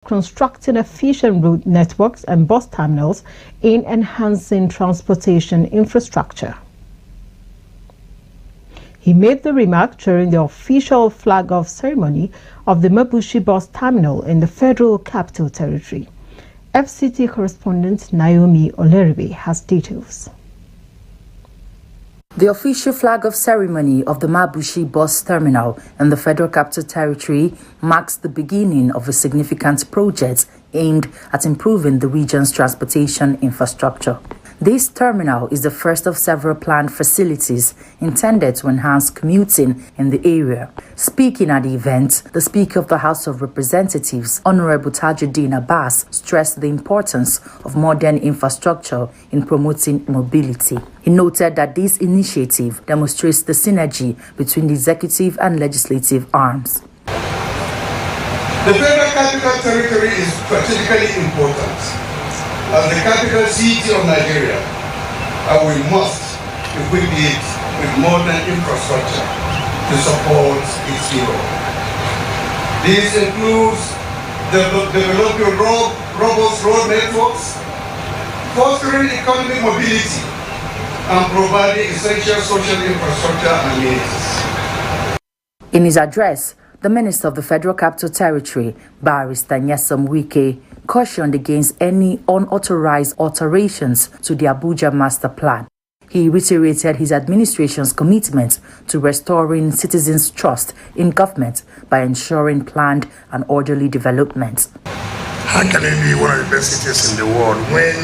constructing efficient road networks and bus terminals in enhancing transportation infrastructure. He made the remark during the official flag-off ceremony of the Mabushi bus terminal in the Federal Capital Territory. FCT correspondent Naomi Oleribe has details. The official flag-off ceremony of the Mabushi bus terminal in the Federal Capital Territory marks the beginning of a significant project aimed at improving the region's transportation infrastructure. This terminal is the first of several planned facilities intended to enhance commuting in the area. Speaking at the event, the Speaker of the House of Representatives, Honorable Tajuddin Abbas, stressed the importance of modern infrastructure in promoting mobility. He noted that this initiative demonstrates the synergy between the executive and legislative arms. The Federal Capital Territory is strategically important as the capital city of Nigeria, and we must equip it with modern infrastructure to support its people. This includes developing robust road networks, fostering economic mobility, and providing essential social infrastructure and amenities. In his address, the Minister of the Federal Capital Territory, Barrister Nyesom Wike, cautioned against any unauthorized alterations to the Abuja Master Plan. He reiterated his administration's commitment to restoring citizens' trust in government by ensuring planned and orderly development. How can it be one of the best cities in the world when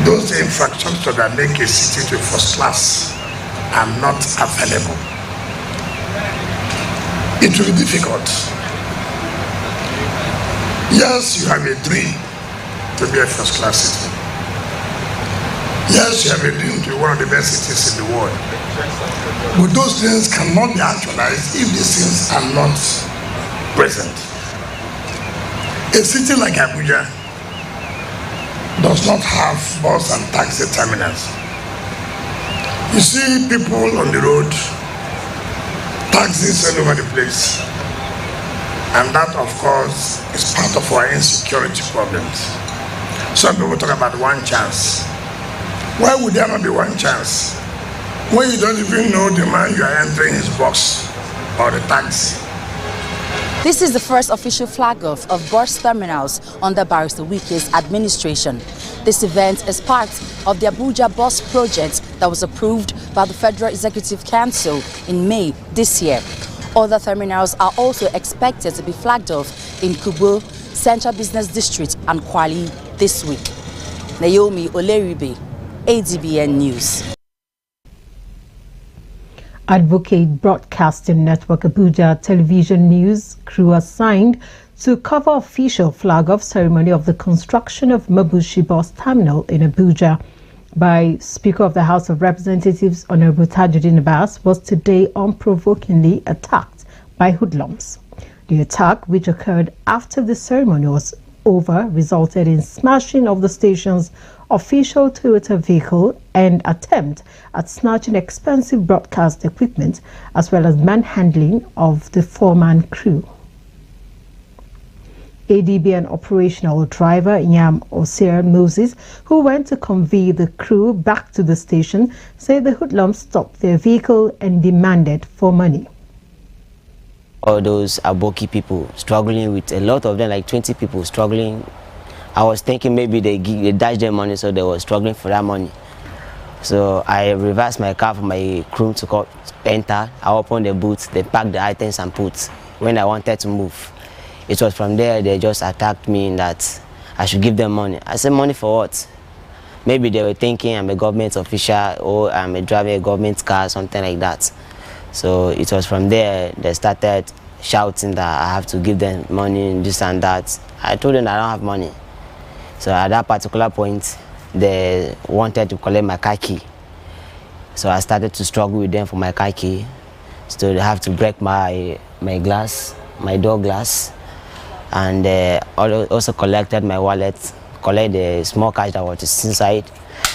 those infrastructure that make a city to first class are not available? It will be difficult. Yes, you have a dream to be a first-class city. Yes, you have a dream to be one of the best cities in the world. But those dreams cannot be actualized if these things are not present. A city like Abuja does not have bus and taxi terminals. You see people on the road, taxis all over the place. And that, of course, is part of our insecurity problems. Some people talk about one chance. Why would there not be one chance when you don't even know the man you are entering his box or the taxi? This is the first official flag-off of bus terminals under Barrister Wike's administration. This event is part of the Abuja bus project that was approved by the Federal Executive Council in May this year. Other terminals are also expected to be flagged off in Kubo, Central Business District and Kwali this week. Naomi Oleribe, Adbn News. Advocate Broadcasting Network Abuja Television News crew assigned to cover official flag-off ceremony of the construction of Mabushi bus terminal in Abuja by Speaker of the House of Representatives Honorable Tajuddin Abbas was today unprovokingly attacked by hoodlums. The attack, which occurred after the ceremony was over, resulted in smashing of the station's official Toyota vehicle and attempt at snatching expensive broadcast equipment, as well as manhandling of the four-man crew. Adbn operational driver Yam Osir Moses, who went to convey the crew back to the station, said the hoodlums stopped their vehicle and demanded for money. All those Aboki people struggling with, a lot of them, like 20 people struggling. I was thinking maybe they dashed their money, so they were struggling for that money. So I reversed my car for my crew to enter. I opened the boot, they packed the items and put when I wanted to move. It was from there they just attacked me that I should give them money. I said, money for what? Maybe they were thinking I'm a government official or I'm driving a government car, something like that. So it was from there they started shouting that I have to give them money, this and that. I told them I don't have money. So at that particular point, they wanted to collect my car key. So I started to struggle with them for my car key. So they have to break my glass, my door glass. And also collected my wallet, collect the small cash that was inside,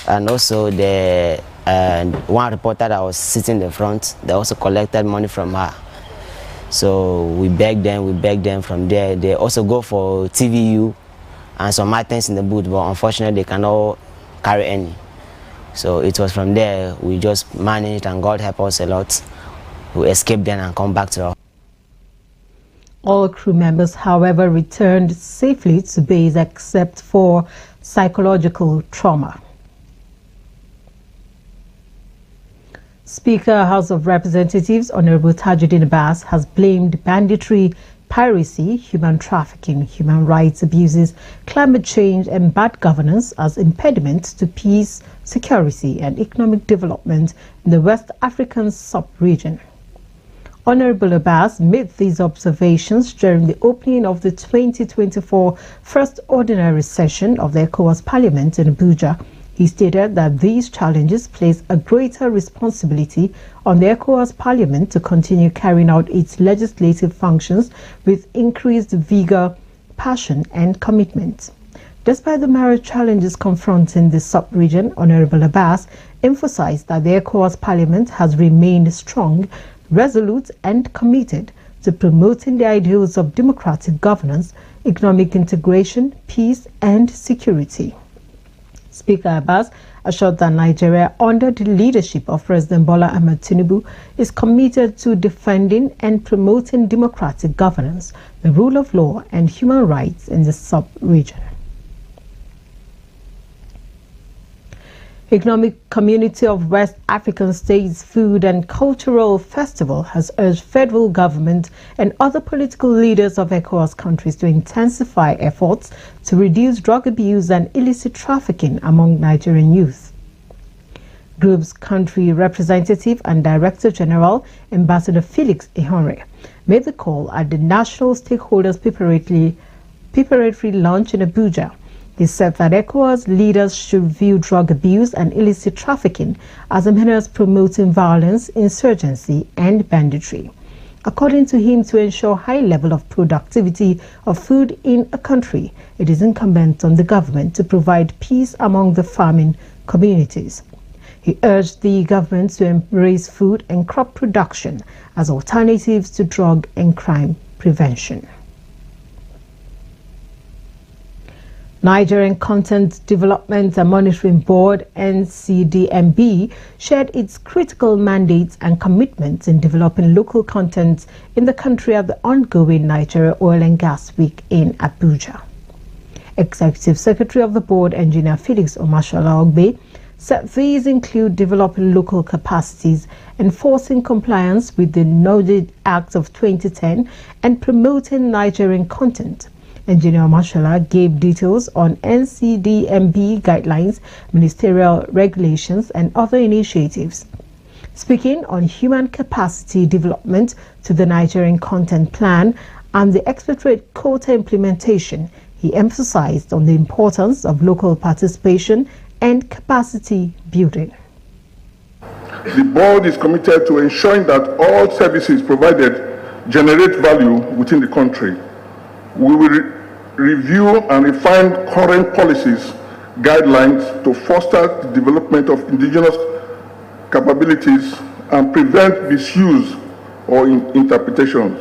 and also the one reporter that was sitting in the front, they also collected money from her. So we beg them from there. They also go for TVU and some items in the booth, but unfortunately they cannot carry any. So it was from there we just managed, and God helped us a lot. We escaped then and come back to our. All crew members, however, returned safely to base except for psychological trauma. Speaker, House of Representatives Honorable Tajuddin Abbas has blamed banditry, piracy, human trafficking, human rights abuses, climate change and bad governance as impediments to peace, security and economic development in the West African sub-region. Honorable Abbas made these observations during the opening of the 2024 First Ordinary Session of the ECOWAS Parliament in Abuja. He stated that these challenges place a greater responsibility on the ECOWAS Parliament to continue carrying out its legislative functions with increased vigor, passion and commitment. Despite the myriad challenges confronting the sub-region, Honorable Abbas emphasized that the ECOWAS Parliament has remained strong, resolute and committed to promoting the ideals of democratic governance, economic integration, peace and security. Speaker Abbas assured that Nigeria, under the leadership of President Bola Ahmed Tinubu, is committed to defending and promoting democratic governance, the rule of law and human rights in the sub-region. Economic Community of West African States Food and Cultural Festival has urged federal government and other political leaders of ECOWAS countries to intensify efforts to reduce drug abuse and illicit trafficking among Nigerian youth. Group's country representative and Director General, Ambassador Felix Ihonre, made the call at the National Stakeholders Preparatory Launch in Abuja. He said that ECOWAS leaders should view drug abuse and illicit trafficking as a menace promoting violence, insurgency and banditry. According to him, to ensure high level of productivity of food in a country, it is incumbent on the government to provide peace among the farming communities. He urged the government to embrace food and crop production as alternatives to drug and crime prevention. Nigerian Content Development and Monitoring Board (NCDMB) shared its critical mandates and commitments in developing local content in the country at the ongoing Nigeria Oil and Gas Week in Abuja. Executive Secretary of the Board, Engineer Felix Omashola-Ogbe, said these include developing local capacities, enforcing compliance with the Noted Act of 2010, and promoting Nigerian content. Engineer Mashala gave details on NCDMB guidelines, ministerial regulations and other initiatives. Speaking on human capacity development to the Nigerian content plan and the expectorate quota implementation, he emphasized on the importance of local participation and capacity building. The board is committed to ensuring that all services provided generate value within the country. We will review and refine current policies, guidelines to foster the development of indigenous capabilities and prevent misuse or interpretations.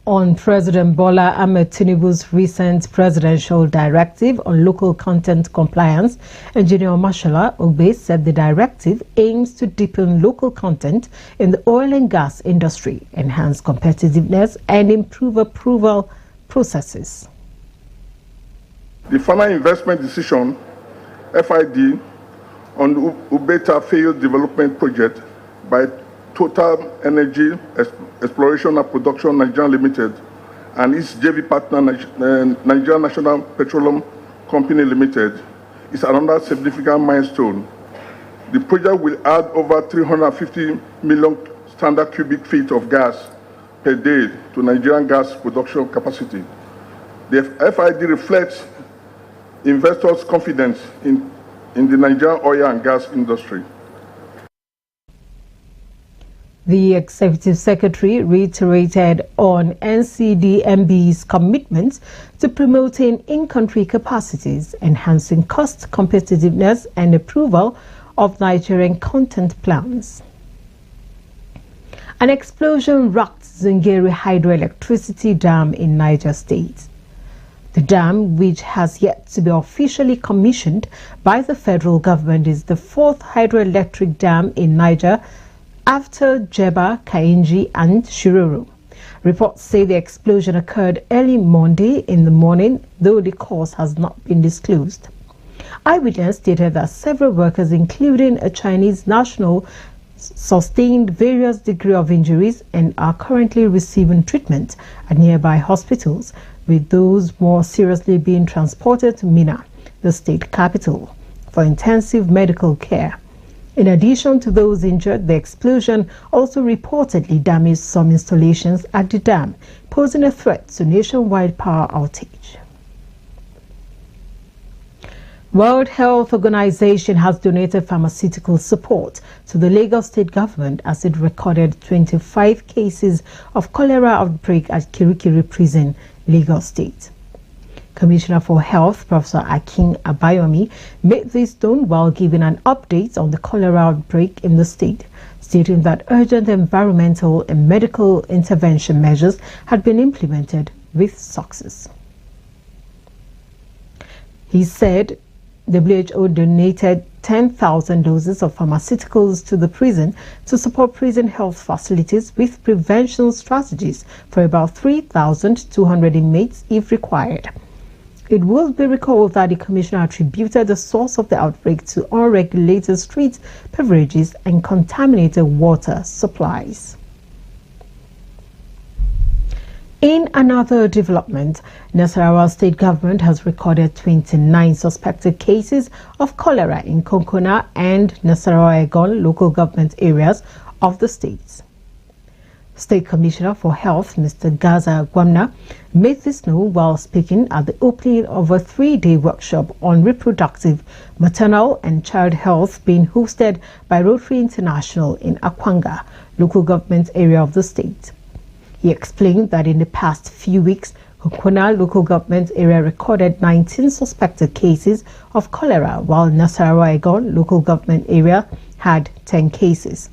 On President Bola Ahmed Tinubu's recent presidential directive on local content compliance, Engineer Mashola-Ogbe said the directive aims to deepen local content in the oil and gas industry, enhance competitiveness and improve approval processes. The final investment decision, FID, on the Ubeta Field Development Project by Total Energy Exploration and Production Nigeria Limited and its JV partner Nigeria National Petroleum Company Limited is another significant milestone. The project will add over 350 million standard cubic feet of gas per day to Nigerian gas production capacity. The FID reflects investors' confidence in the Nigerian oil and gas industry. The Executive Secretary reiterated on NCDMB's commitment to promoting in-country capacities, enhancing cost competitiveness and approval of Nigerian content plans. An explosion rocked Zungeri hydroelectricity dam in Niger State. The dam, which has yet to be officially commissioned by the federal government, is the fourth hydroelectric dam in Niger after Jeba, Kainji and Shiroro. Reports say the explosion occurred early Monday in the morning, though the cause has not been disclosed. Eyewitness stated that several workers, including a Chinese national, sustained various degrees of injuries and are currently receiving treatment at nearby hospitals, with those more seriously being transported to Minna, the state capital, for intensive medical care. In addition to those injured, the explosion also reportedly damaged some installations at the dam, posing a threat to nationwide power outage. World Health Organization has donated pharmaceutical support to the Lagos State government as it recorded 25 cases of cholera outbreak at Kirikiri Prison, Lagos State. Commissioner for Health, Professor Akin Abayomi, made this known while giving an update on the cholera outbreak in the state, stating that urgent environmental and medical intervention measures had been implemented with success. He said WHO donated 10,000 doses of pharmaceuticals to the prison to support prison health facilities with prevention strategies for about 3,200 inmates if required. It will be recalled that the commissioner attributed the source of the outbreak to unregulated street beverages and contaminated water supplies. In another development, Nasarawa state government has recorded 29 suspected cases of cholera in Konkona and Nasarawa Egon local government areas of the states. State Commissioner for Health, Mr. Gaza Gwamna, made this known while speaking at the opening of a 3-day workshop on reproductive, maternal and child health being hosted by Rotary International in Akwanga, local government area of the state. He explained that in the past few weeks, Konkona local government area recorded 19 suspected cases of cholera, while Nasarawa Egon local government area had 10 cases.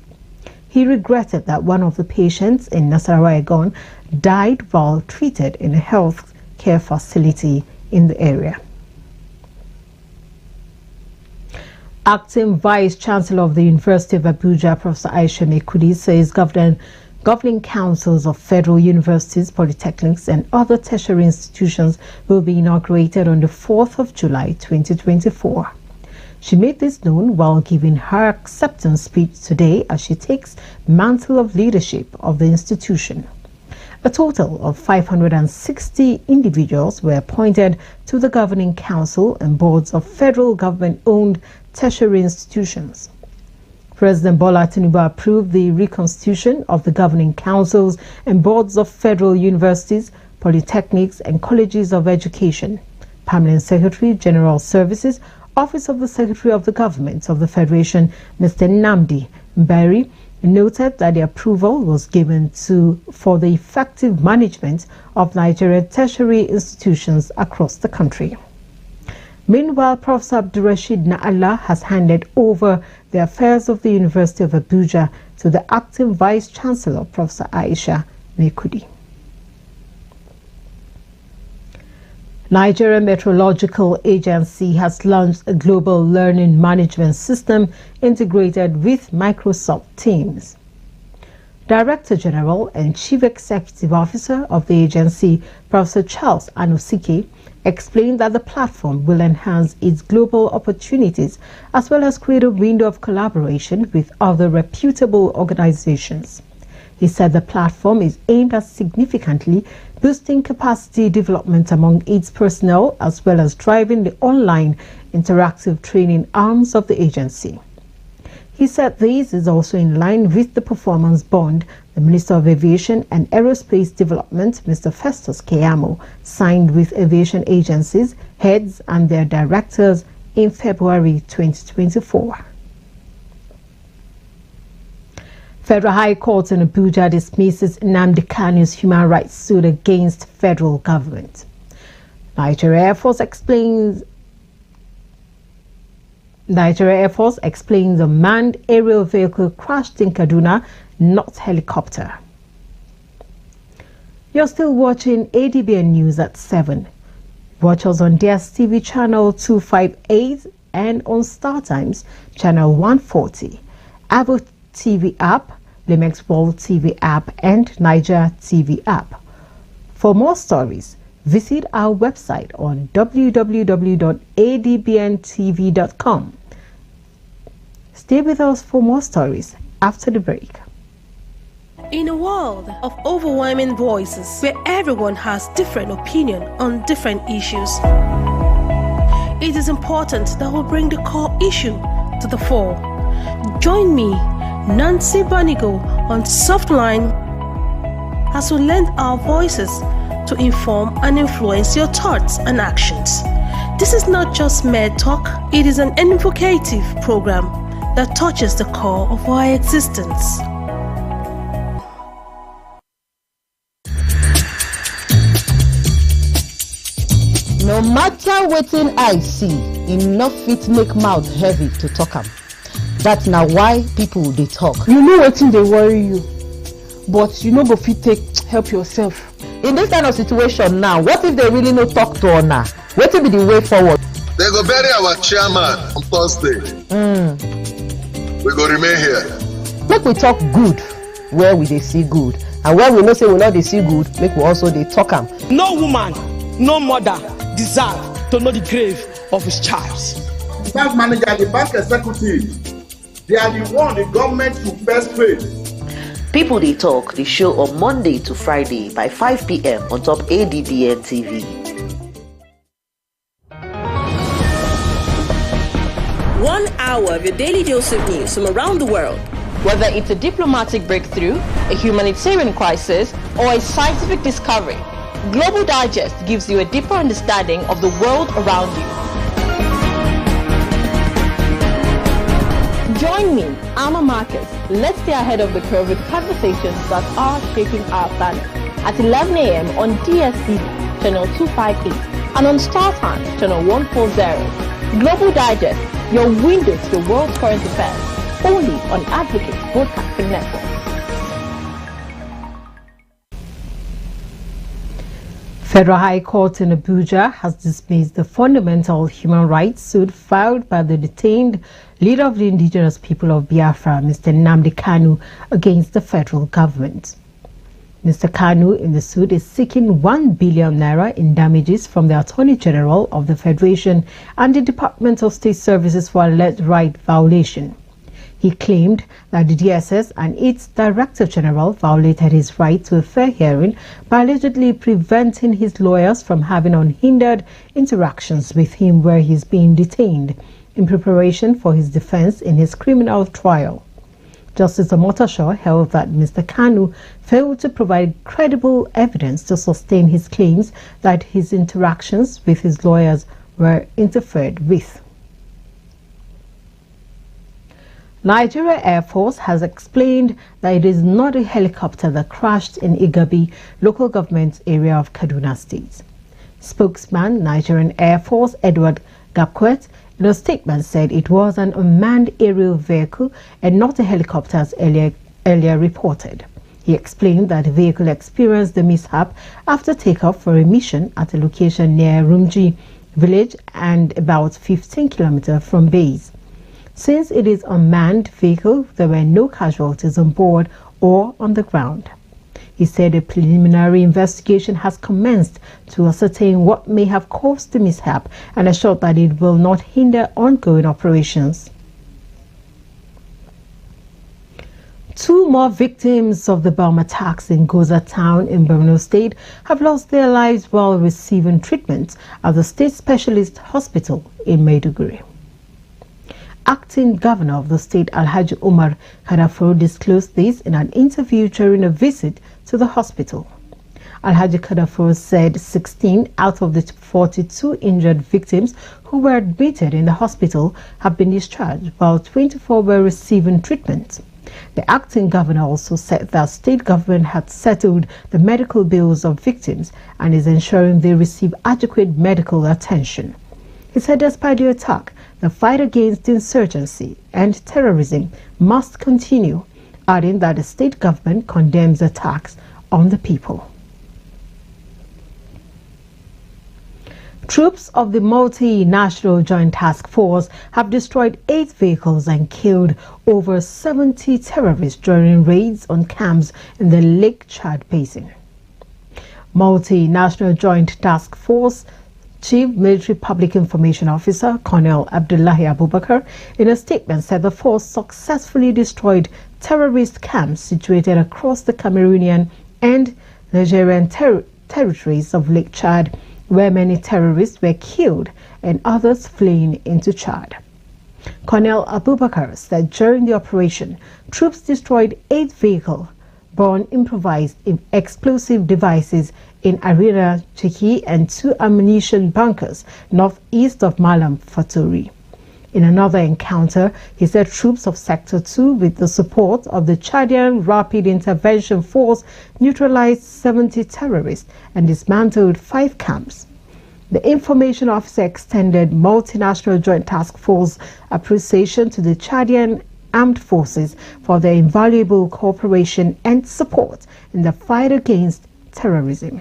He regretted that one of the patients in Nasarawa Egon died while treated in a health care facility in the area. Acting Vice Chancellor of the University of Abuja, Professor Aisha Mekudi, says governing councils of federal universities, polytechnics and other tertiary institutions will be inaugurated on the 4th of July 2024. She made this known while giving her acceptance speech today as she takes mantle of leadership of the institution. A total of 560 individuals were appointed to the governing council and boards of federal government-owned tertiary institutions. President Bola Tinubu approved the reconstitution of the governing councils and boards of federal universities, polytechnics and colleges of education. Permanent Secretary, General Services, Office of the Secretary of the Government of the Federation, Mr. Nnamdi Mbari, noted that the approval was given for the effective management of Nigerian tertiary institutions across the country. Meanwhile, Professor Abdurrashid Na'Allah has handed over the affairs of the University of Abuja to the acting Vice Chancellor, Professor Aisha Mekudi. Nigeria Meteorological Agency has launched a global learning management system integrated with Microsoft Teams. Director General and Chief Executive Officer of the agency, Professor Charles Anosike, explained that the platform will enhance its global opportunities as well as create a window of collaboration with other reputable organizations. He said the platform is aimed at significantly boosting capacity development among its personnel as well as driving the online interactive training arms of the agency. He said this is also in line with the performance bond the Minister of Aviation and Aerospace Development, Mr. Festus Keyamo, signed with aviation agencies, heads and their directors in February 2024. Federal High Court in Abuja dismisses Nnamdi Kanu's human rights suit against federal government. Nigeria Air Force explains Nigeria Air Force explains a manned aerial vehicle crashed in Kaduna, not helicopter. You're still watching Adbn News at 7. Watch us on DSTV channel 258 and on StarTimes channel 140, Avo TV app, Limex World TV app and Niger TV app. For more stories, visit our website on www.adbntv.com. Stay with us for more stories after the break. In a world of overwhelming voices where everyone has different opinion on different issues, it is important that we bring the core issue to the fore. Join me, Nancy Banigo, on Softline as we lend our voices to inform and influence your thoughts and actions. This is not just mere talk, it is an invocative program that touches the core of our existence. No matter wetin I see, enough fit make mouth heavy to talk am. That's now why people they talk. You know wetin dey worry you, but you no go fit take help yourself. In this kind of situation now, what if they really no talk to Ona? Wetin be the way forward? They go bury our chairman on Thursday. We go remain here. Make we talk good where we dey see good, and where we know say we not dey see good, make we also dey talk am. No woman, no mother deserve to know the grave of his child. The bank manager and the bank executive, they are the one the government should first pay. People They Talk, the show on Monday to Friday by 5 p.m. on top Adbn TV. 1 hour of your daily dose of news from around the world. Whether it's a diplomatic breakthrough, a humanitarian crisis, or a scientific discovery, Global Digest gives you a deeper understanding of the world around you. Join me, Alma Marcus. Let's stay ahead of the curve with conversations that are shaping our planet at 11 a.m. on DSTV, channel 258, and on StarTimes, channel 140. Global Digest, your window to the world's current affairs, only on Advocate Broadcasting Network. Federal High Court in Abuja has dismissed the fundamental human rights suit filed by the detained leader of the indigenous people of Biafra, Mr. Nnamdi Kanu, against the federal government. Mr. Kanu in the suit is seeking 1 billion naira in damages from the Attorney General of the Federation and the Department of State Services for alleged right violation. He claimed that the DSS and its Director General violated his right to a fair hearing by allegedly preventing his lawyers from having unhindered interactions with him where he is being detained in preparation for his defense in his criminal trial. Justice Omotosho held that Mr. Kanu failed to provide credible evidence to sustain his claims that his interactions with his lawyers were interfered with. Nigeria Air Force has explained that it is not a helicopter that crashed in Igabi local government area of Kaduna State. Spokesman Nigerian Air Force Edward Gapquet in a statement said it was an unmanned aerial vehicle and not a helicopter as earlier reported. He explained that the vehicle experienced the mishap after takeoff for a mission at a location near Rumji village and about 15 kilometers from base. Since it is a manned vehicle, there were no casualties on board or on the ground. He said a preliminary investigation has commenced to ascertain what may have caused the mishap and assured that it will not hinder ongoing operations. 2 more victims of the bomb attacks in Goza town in Borno State have lost their lives while receiving treatment at the State Specialist Hospital in Maiduguri. Acting Governor of the state, Alhaji Umar Kadafur, disclosed this in an interview during a visit to the hospital. Alhaji Kadafur said 16 out of the 42 injured victims who were admitted in the hospital have been discharged, while 24 were receiving treatment. The acting governor also said that state government had settled the medical bills of victims and is ensuring they receive adequate medical attention. He said despite the attack, the fight against insurgency and terrorism must continue, adding that the state government condemns attacks on the people. Troops of the Multinational Joint Task Force have destroyed 8 vehicles and killed over 70 terrorists during raids on camps in the Lake Chad Basin. Multinational Joint Task Force Chief Military Public Information Officer Colonel Abdullahi Abubakar in a statement said the force successfully destroyed terrorist camps situated across the Cameroonian and Nigerian territories of Lake Chad, where many terrorists were killed and others fleeing into Chad. Colonel Abubakar said during the operation, troops destroyed 8 vehicles, borne improvised explosive devices in Arena Chiki and 2 ammunition bunkers northeast of Malam Fatori. In another encounter, he said troops of Sector 2 with the support of the Chadian Rapid Intervention Force neutralized 70 terrorists and dismantled 5 camps. The information officer extended Multinational Joint Task Force appreciation to the Chadian Armed Forces for their invaluable cooperation and support in the fight against terrorism.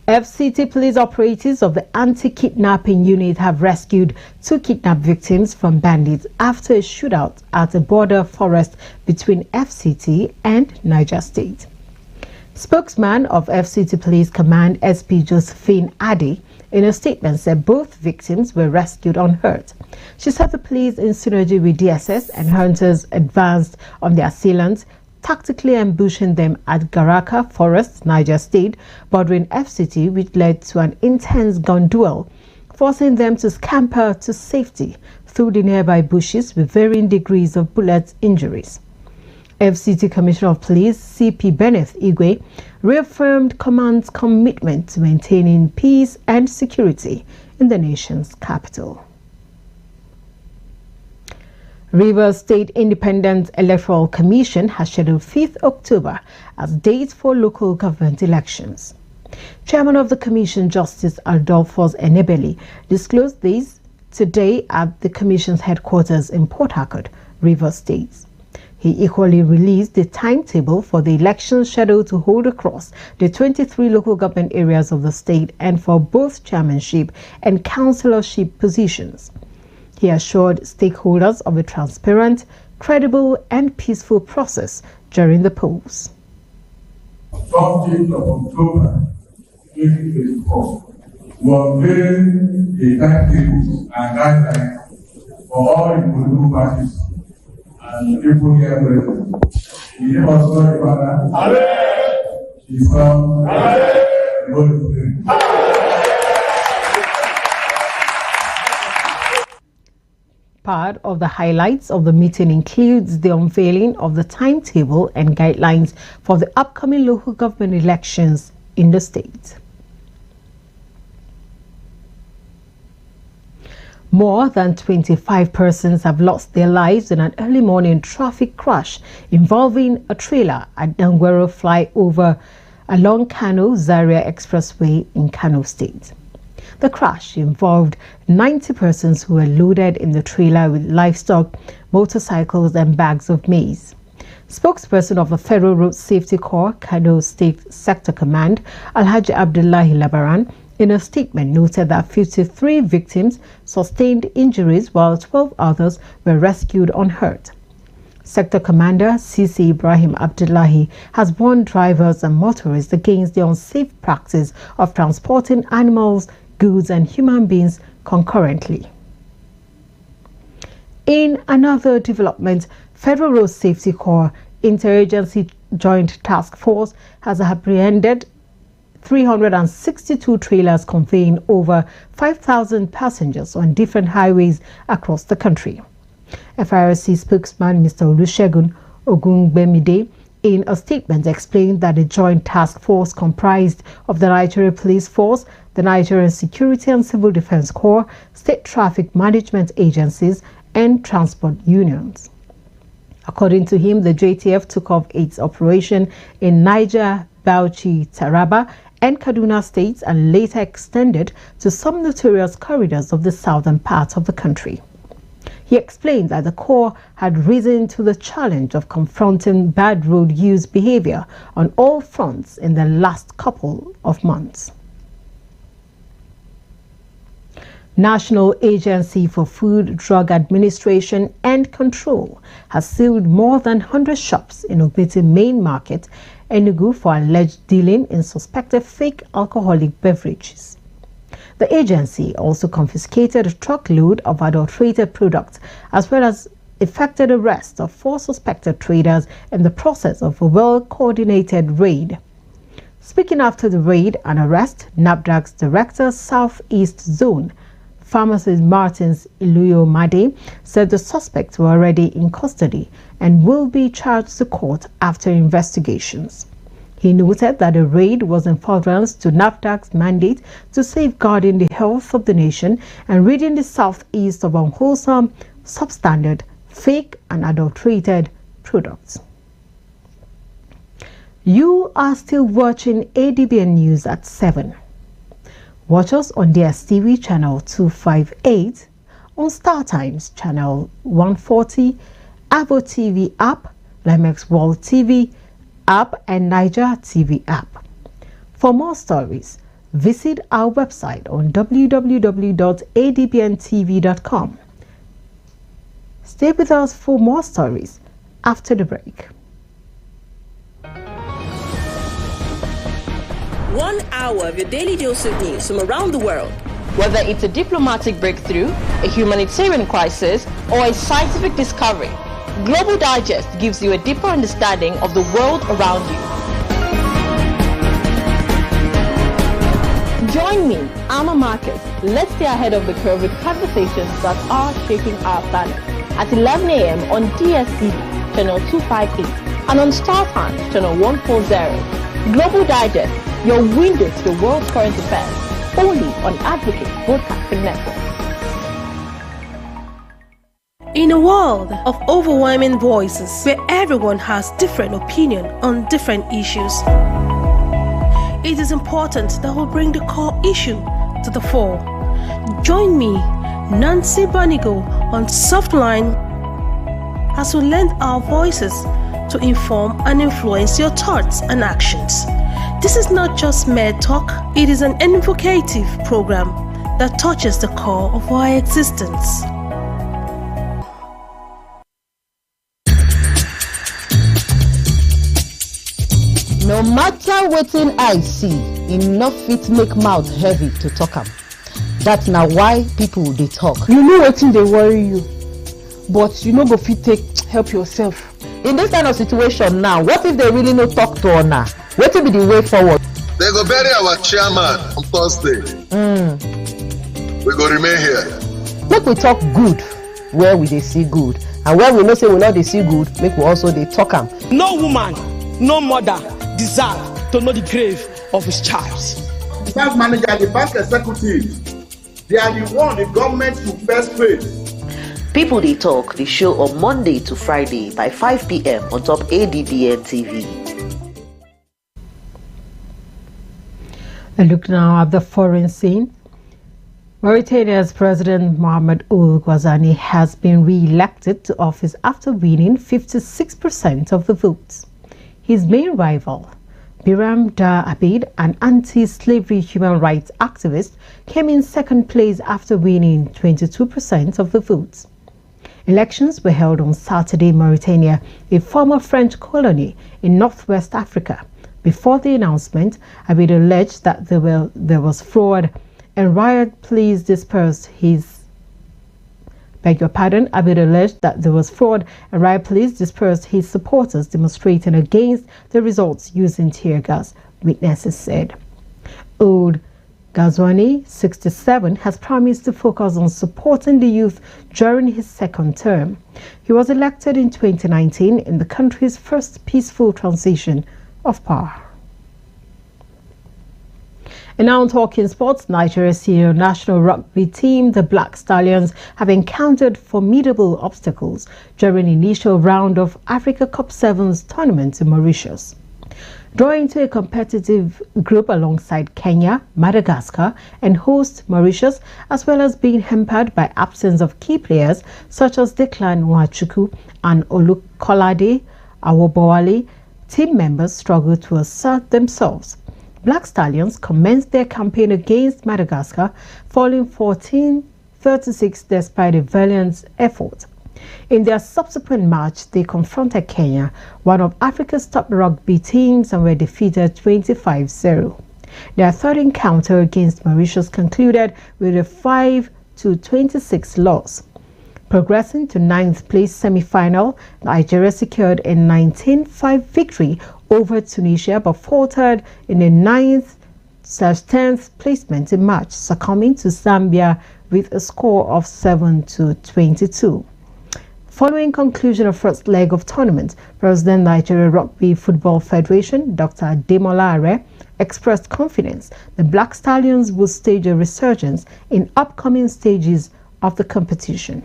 FCT police operatives of the anti-kidnapping unit have rescued 2 kidnapped victims from bandits after a shootout at a border forest between FCT and Niger State. Spokesman of FCT Police Command SP Josephine Ade in a statement said both victims were rescued unhurt. She said the police in synergy with DSS and hunters advanced on the assailants, tactically ambushing them at Garaka Forest, Niger State, bordering FCT, which led to an intense gun duel, forcing them to scamper to safety through the nearby bushes with varying degrees of bullet injuries. FCT Commissioner of Police CP Benneth Igwe reaffirmed command's commitment to maintaining peace and security in the nation's capital. Rivers State Independent Electoral Commission has scheduled 5th October as date for local government elections. Chairman of the Commission, Justice Adolphus Enebeli, disclosed this today at the Commission's headquarters in Port Harcourt, Rivers State. He equally released the timetable for the elections scheduled to hold across the 23 local government areas of the state and for both chairmanship and councillorship positions. He assured stakeholders of a transparent, credible and peaceful process during the polls. 15th of October 2024 will unveil a timetable and guidelines for all the political parties and people here present. In the name of God the Father, the Son, and the Holy Spirit. Part of the highlights of the meeting includes the unveiling of the timetable and guidelines for the upcoming local government elections in the state. More than 25 persons have lost their lives in an early morning traffic crash involving a trailer at Dangwero flyover along Kano Zaria Expressway in Kano State. The crash involved 90 persons who were loaded in the trailer with livestock, motorcycles and bags of maize. Spokesperson of the Federal Road Safety Corps, Kano State Sector Command, Alhaji Abdullahi Labaran, in a statement noted that 53 victims sustained injuries while 12 others were rescued unhurt. Sector Commander CC Ibrahim Abdullahi has warned drivers and motorists against the unsafe practice of transporting animals, goods and human beings concurrently. In another development, Federal Road Safety Corps Interagency Joint Task Force has apprehended 362 trailers conveying over 5,000 passengers on different highways across the country. FIRC spokesman Mr. Olusegun Ogungbemide in a statement explained that the joint task force comprised of the Nigerian Police Force, the Nigerian Security and Civil Defense Corps, state traffic management agencies, and transport unions. According to him, the JTF took off its operation in Niger, Bauchi, Taraba, and Kaduna states and later extended to some notorious corridors of the southern part of the country. He explained that the Corps had risen to the challenge of confronting bad road use behavior on all fronts in the last couple of months. National Agency for Food, Drug Administration and Control has sealed more than 100 shops in Ogbete Main Market, Enugu, for alleged dealing in suspected fake alcoholic beverages. The agency also confiscated a truckload of adulterated products as well as effected arrest of 4 suspected traders in the process of a well-coordinated raid. Speaking after the raid and arrest, NAFDAC's Director Southeast Zone, Pharmacist Martins Iluyo Made, said the suspects were already in custody and will be charged to court after investigations. He noted that the raid was in furtherance to NAFDAC's mandate to safeguarding the health of the nation and ridding the southeast of unwholesome, substandard, fake and adulterated products. You are still watching Adbn News at 7. Watch us on DSTV channel 258, on Star Times channel 140, Avo TV app, Limex World TV app and Niger TV app. For more stories, visit our website on www.adbntv.com. Stay with us for more stories after the break. 1 hour of your daily dose of news from around the world. Whether it's a diplomatic breakthrough, a humanitarian crisis, or a scientific discovery, Global Digest gives you a deeper understanding of the world around you. Join me, Alma Marcus. Let's stay ahead of the curve with conversations that are shaping our planet at 11 a.m. on DSTV, channel 258, and on Star Times, channel 140. Global Digest, your window to the world's current affairs, only on Advocate Broadcasting Network. In a world of overwhelming voices where everyone has different opinion on different issues, it is important that we bring the core issue to the fore. Join me, Nancy Banigo, on Softline as we lend our voices to inform and influence your thoughts and actions. This is not just mere talk, it is an invocative program that touches the core of our existence. No matter wetin I see, enough fit make mouth heavy to talk am. That's now why people they talk. You know wetin dey worry you, but you no go fit take help yourself. In this kind of situation now, what if they really no talk to Ona? Wetin be the way forward? They go bury our chairman on Thursday. We go remain here. Make we talk good where we dey see good, and where we know say we not dey see good, make we also dey talk am. No woman, no mother deserve to know the grave of his child. The bank manager, the bank executive, they are the one the government should first pay. People They Talk, the show on Monday to Friday by 5 p.m. on top Adbn TV. A look now at the foreign scene. Mauritania's President Mohamed Ould Ghazouani has been re-elected to office after winning 56% of the votes. His main rival, Biram Dar Abid, an anti-slavery human rights activist, came in second place after winning 22% of the votes. Elections were held on Saturday in Mauritania, a former French colony in northwest Africa. Before the announcement, Abid alleged that there was fraud and riot police dispersed his Abid alleged that there was fraud and riot police dispersed his supporters demonstrating against the results using tear gas, witnesses said. Ould Ghazouani, 67, has promised to focus on supporting the youth during his second term. He was elected in 2019 in the country's first peaceful transition of power. And now talking sports, Nigeria's senior national rugby team, the Black Stallions, have encountered formidable obstacles during the initial round of Africa Cup Sevens tournament in Mauritius. drawing to a competitive group alongside Kenya, Madagascar and host Mauritius, as well as being hampered by absence of key players such as Declan Nwachukwu and Olukolade Awobowale. Team members struggled to assert themselves. Black Stallions commenced their campaign against Madagascar, falling 14-36 despite a valiant effort. In their subsequent match, they confronted Kenya, one of Africa's top rugby teams, and were defeated 25-0. Their third encounter against Mauritius concluded with a 5-26 loss. Progressing to 9th place semi-final, Nigeria secured a 19-5 victory over Tunisia but faltered in a 9th/10th placement in March, succumbing to Zambia with a score of 7-22. Following conclusion of first leg of tournament, President Nigeria Rugby Football Federation, Dr. Ademola Are, expressed confidence the Black Stallions will stage a resurgence in upcoming stages of the competition.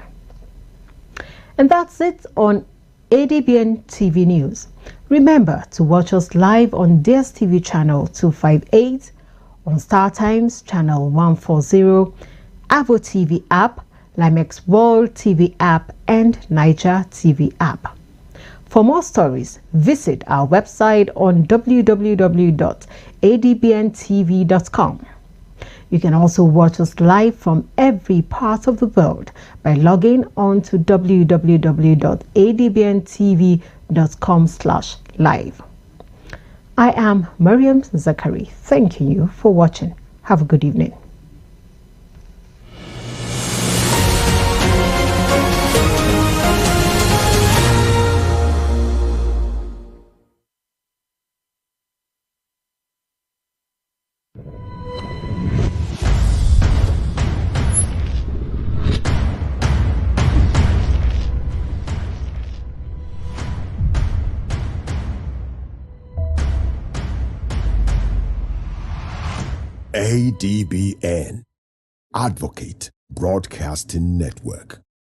And that's it on Adbn TV News. Remember to watch us live on DSTV channel 258, on Star Times channel 140, Avo TV app, Limex World TV app and Niger TV app. For more stories, visit our website on www.adbntv.com. You can also watch us live from every part of the world by logging on to www.adbntv.com/live. I am Mariam Zakari, thanking you for watching. Have a good evening. ADBN, Advocate Broadcasting Network.